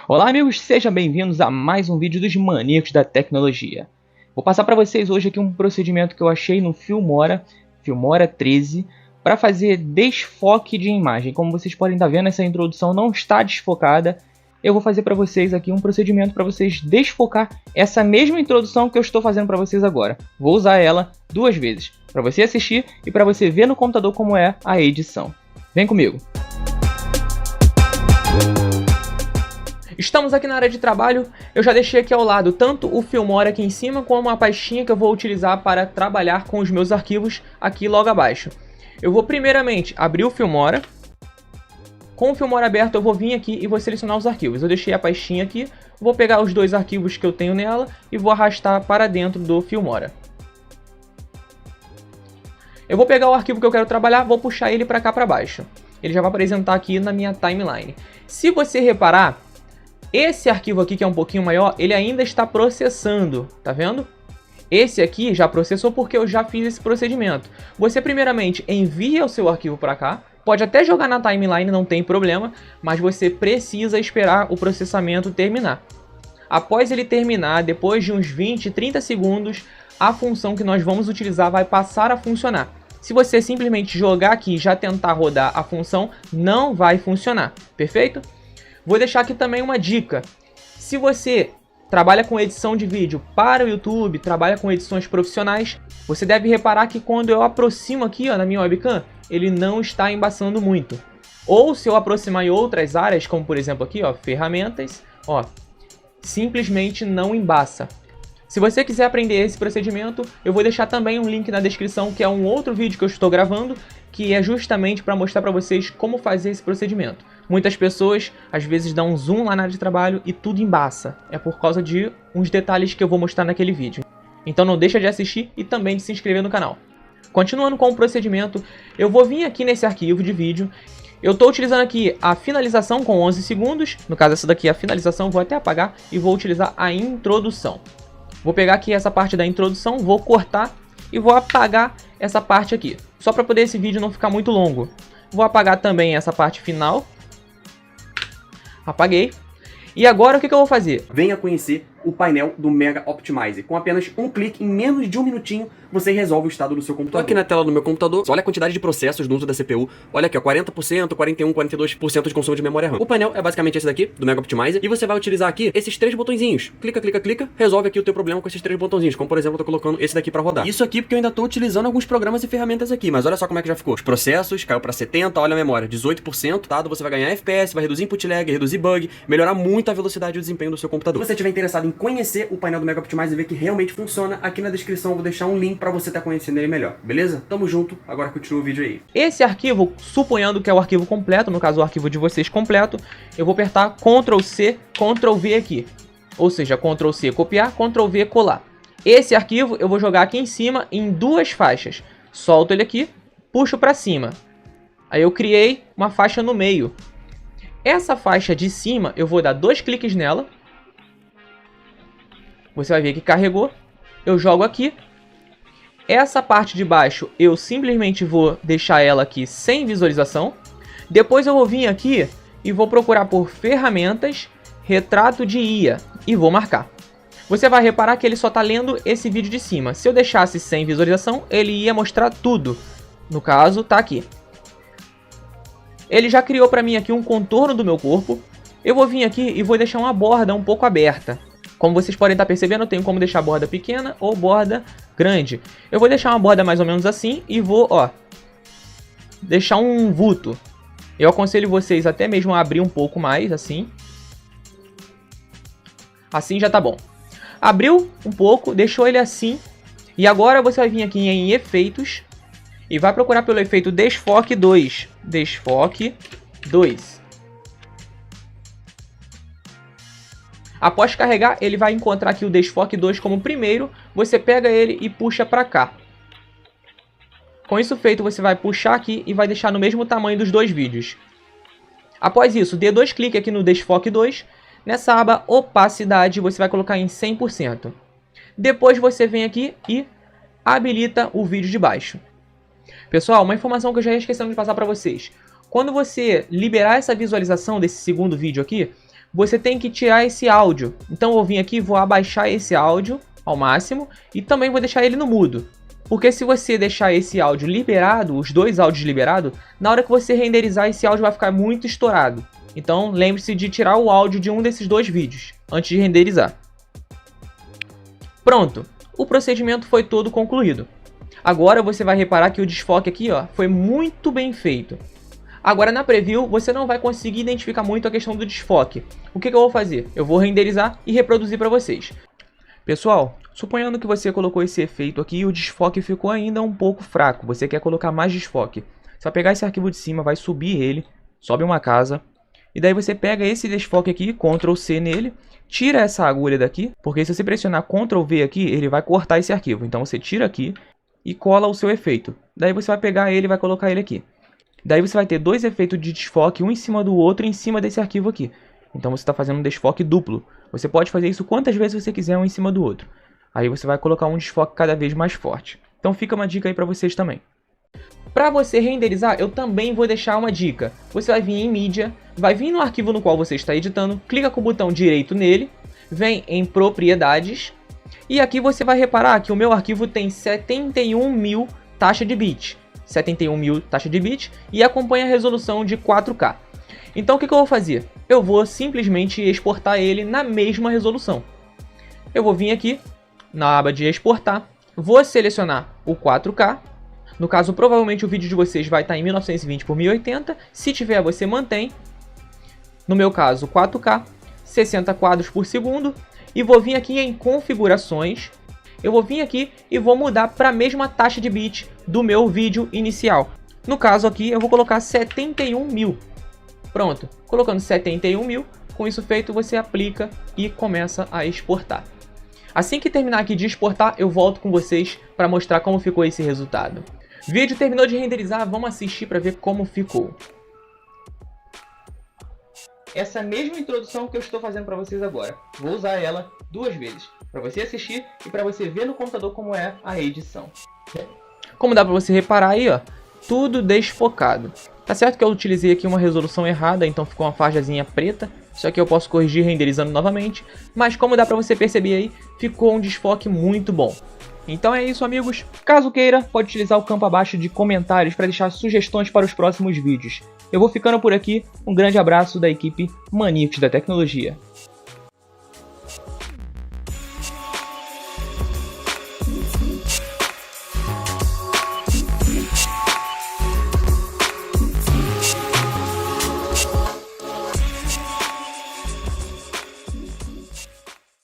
Olá amigos, sejam bem-vindos a mais um vídeo dos Maníacos da Tecnologia. Vou passar para vocês hoje aqui um procedimento que eu achei no Filmora 13, para fazer desfoque de imagem. Como vocês podem estar vendo, essa introdução não está desfocada. Eu vou fazer para vocês aqui um procedimento para vocês desfocar essa mesma introdução que eu estou fazendo para vocês agora. Vou usar ela duas vezes, para você assistir e para você ver no computador como é a edição. Vem comigo! Estamos aqui na área de trabalho, eu já deixei aqui ao lado tanto o Filmora aqui em cima, como a pastinha que eu vou utilizar para trabalhar com os meus arquivos aqui logo abaixo. Eu vou primeiramente abrir o Filmora. Com o Filmora aberto eu vou vir aqui e vou selecionar os arquivos. Eu deixei a pastinha aqui, vou pegar os dois arquivos que eu tenho nela e vou arrastar para dentro do Filmora. Eu vou pegar o arquivo que eu quero trabalhar, vou puxar ele para cá para baixo. Ele já vai apresentar aqui na minha timeline. Se você reparar, esse arquivo aqui, que é um pouquinho maior, ele ainda está processando, tá vendo? Esse aqui já processou porque eu já fiz esse procedimento. Você primeiramente envia o seu arquivo para cá, pode até jogar na timeline, não tem problema, mas você precisa esperar o processamento terminar. Após ele terminar, depois de uns 20, 30 segundos, a função que nós vamos utilizar vai passar a funcionar. Se você simplesmente jogar aqui e já tentar rodar a função, não vai funcionar, perfeito? Vou deixar aqui também uma dica. Se você trabalha com edição de vídeo para o YouTube, trabalha com edições profissionais, você deve reparar que quando eu aproximo aqui na minha webcam, ele não está embaçando muito. Ou se eu aproximar em outras áreas, como por exemplo aqui, ferramentas, simplesmente não embaça. Se você quiser aprender esse procedimento, eu vou deixar também um link na descrição, que é um outro vídeo que eu estou gravando, que é justamente para mostrar para vocês como fazer esse procedimento. Muitas pessoas, às vezes, dão um zoom lá na área de trabalho e tudo embaça. É por causa de uns detalhes que eu vou mostrar naquele vídeo. Então não deixa de assistir e também de se inscrever no canal. Continuando com o procedimento, eu vou vir aqui nesse arquivo de vídeo. Eu estou utilizando aqui a finalização com 11 segundos. No caso, essa daqui é a finalização, vou até apagar e vou utilizar a introdução. Vou pegar aqui essa parte da introdução, vou cortar e vou apagar essa parte aqui. Só para poder esse vídeo não ficar muito longo. Vou apagar também essa parte final. Apaguei. E agora o que eu vou fazer? Venha conhecer o painel do Mega Optimizer. Com apenas um clique, em menos de um minutinho, você resolve o estado do seu computador. Tô aqui na tela do meu computador, olha a quantidade de processos no uso da CPU. Olha aqui, 40%, 41%, 42% de consumo de memória RAM. O painel é basicamente esse daqui, do Mega Optimizer, e você vai utilizar aqui esses três botõezinhos. Clica, clica, clica, resolve aqui o teu problema com esses três botõezinhos. Como por exemplo, eu tô colocando esse daqui pra rodar. Isso aqui porque eu ainda tô utilizando alguns programas e ferramentas aqui, mas olha só como é que já ficou. Os processos caiu pra 70%, olha a memória, 18%, tá? Você vai ganhar FPS, vai reduzir input lag, reduzir bug, melhorar muito a velocidade e o desempenho do seu computador. Se você estiver interessado em conhecer o painel do Mega Optimizer e ver que realmente funciona, aqui na descrição eu vou deixar um link para você estar conhecendo ele melhor, beleza? Tamo junto, agora continua o vídeo aí. Esse arquivo, suponhando que é o arquivo completo, no caso o arquivo de vocês completo, eu vou apertar Ctrl C, Ctrl V aqui. Ou seja, Ctrl C copiar, Ctrl V colar. Esse arquivo eu vou jogar aqui em cima em duas faixas. Solto ele aqui, puxo para cima. Aí eu criei uma faixa no meio. Essa faixa de cima eu vou dar dois cliques nela. Você vai ver que carregou. Eu jogo aqui. Essa parte de baixo eu simplesmente vou deixar ela aqui sem visualização. Depois eu vou vir aqui e vou procurar por ferramentas, retrato de IA e vou marcar. Você vai reparar que ele só está lendo esse vídeo de cima. Se eu deixasse sem visualização, ele ia mostrar tudo. No caso, está aqui. Ele já criou para mim aqui um contorno do meu corpo. Eu vou vir aqui e vou deixar uma borda um pouco aberta. Como vocês podem estar percebendo, eu tenho como deixar a borda pequena ou borda grande. Eu vou deixar uma borda mais ou menos assim e vou, deixar um vulto. Eu aconselho vocês até mesmo a abrir um pouco mais, assim. Assim já tá bom. Abriu um pouco, deixou ele assim. E agora você vai vir aqui em Efeitos e vai procurar pelo efeito Desfoque 2. Desfoque 2. Após carregar, ele vai encontrar aqui o Desfoque 2 como primeiro. Você pega ele e puxa para cá. Com isso feito, você vai puxar aqui e vai deixar no mesmo tamanho dos dois vídeos. Após isso, dê dois cliques aqui no Desfoque 2. Nessa aba Opacidade, você vai colocar em 100%. Depois você vem aqui e habilita o vídeo de baixo. Pessoal, uma informação que eu já ia esquecendo de passar para vocês. Quando você liberar essa visualização desse segundo vídeo aqui, você tem que tirar esse áudio. Então eu vou vir aqui e vou abaixar esse áudio ao máximo e também vou deixar ele no mudo. Porque se você deixar esse áudio liberado, os dois áudios liberados, na hora que você renderizar esse áudio vai ficar muito estourado. Então lembre-se de tirar o áudio de um desses dois vídeos antes de renderizar. Pronto, o procedimento foi todo concluído. Agora você vai reparar que o desfoque aqui, ó, foi muito bem feito. Agora na preview você não vai conseguir identificar muito a questão do desfoque. O que eu vou fazer? Eu vou renderizar e reproduzir para vocês. Pessoal, suponhando que você colocou esse efeito aqui e o desfoque ficou ainda um pouco fraco, você quer colocar mais desfoque. Você vai pegar esse arquivo de cima, vai subir ele, sobe uma casa, e daí você pega esse desfoque aqui, Ctrl C nele, tira essa agulha daqui, porque se você pressionar Ctrl V aqui, ele vai cortar esse arquivo. Então você tira aqui e cola o seu efeito. Daí você vai pegar ele e vai colocar ele aqui. Daí você vai ter dois efeitos de desfoque, um em cima do outro, em cima desse arquivo aqui. Então você está fazendo um desfoque duplo. Você pode fazer isso quantas vezes você quiser, um em cima do outro. Aí você vai colocar um desfoque cada vez mais forte. Então fica uma dica aí para vocês também. Para você renderizar, eu também vou deixar uma dica. Você vai vir em mídia, vai vir no arquivo no qual você está editando, clica com o botão direito nele, vem em propriedades, e aqui você vai reparar que o meu arquivo tem 71.000 taxa de bit. 71.000 taxa de bit e acompanha a resolução de 4K. Então o que eu vou fazer? Eu vou simplesmente exportar ele na mesma resolução. Eu vou vir aqui na aba de exportar, vou selecionar o 4K. No caso, provavelmente o vídeo de vocês vai estar em 1920 por 1080. Se tiver, você mantém. No meu caso, 4K, 60 quadros por segundo. E vou vir aqui em configurações. Eu vou vir aqui e vou mudar para a mesma taxa de bit do meu vídeo inicial. No caso aqui, eu vou colocar 71.000. Pronto, colocando 71.000, com isso feito, você aplica e começa a exportar. Assim que terminar aqui de exportar, eu volto com vocês para mostrar como ficou esse resultado. Vídeo terminou de renderizar, vamos assistir para ver como ficou. Essa mesma introdução que eu estou fazendo para vocês agora, vou usar ela duas vezes, para você assistir e para você ver no computador como é a edição. Como dá para você reparar aí, ó, tudo desfocado. Tá certo que eu utilizei aqui uma resolução errada, então ficou uma fajazinha preta. Isso aqui eu posso corrigir renderizando novamente, mas como dá para você perceber aí, ficou um desfoque muito bom. Então é isso, amigos. Caso queira, pode utilizar o campo abaixo de comentários para deixar sugestões para os próximos vídeos. Eu vou ficando por aqui, um grande abraço da equipe Maníacos da Tecnologia.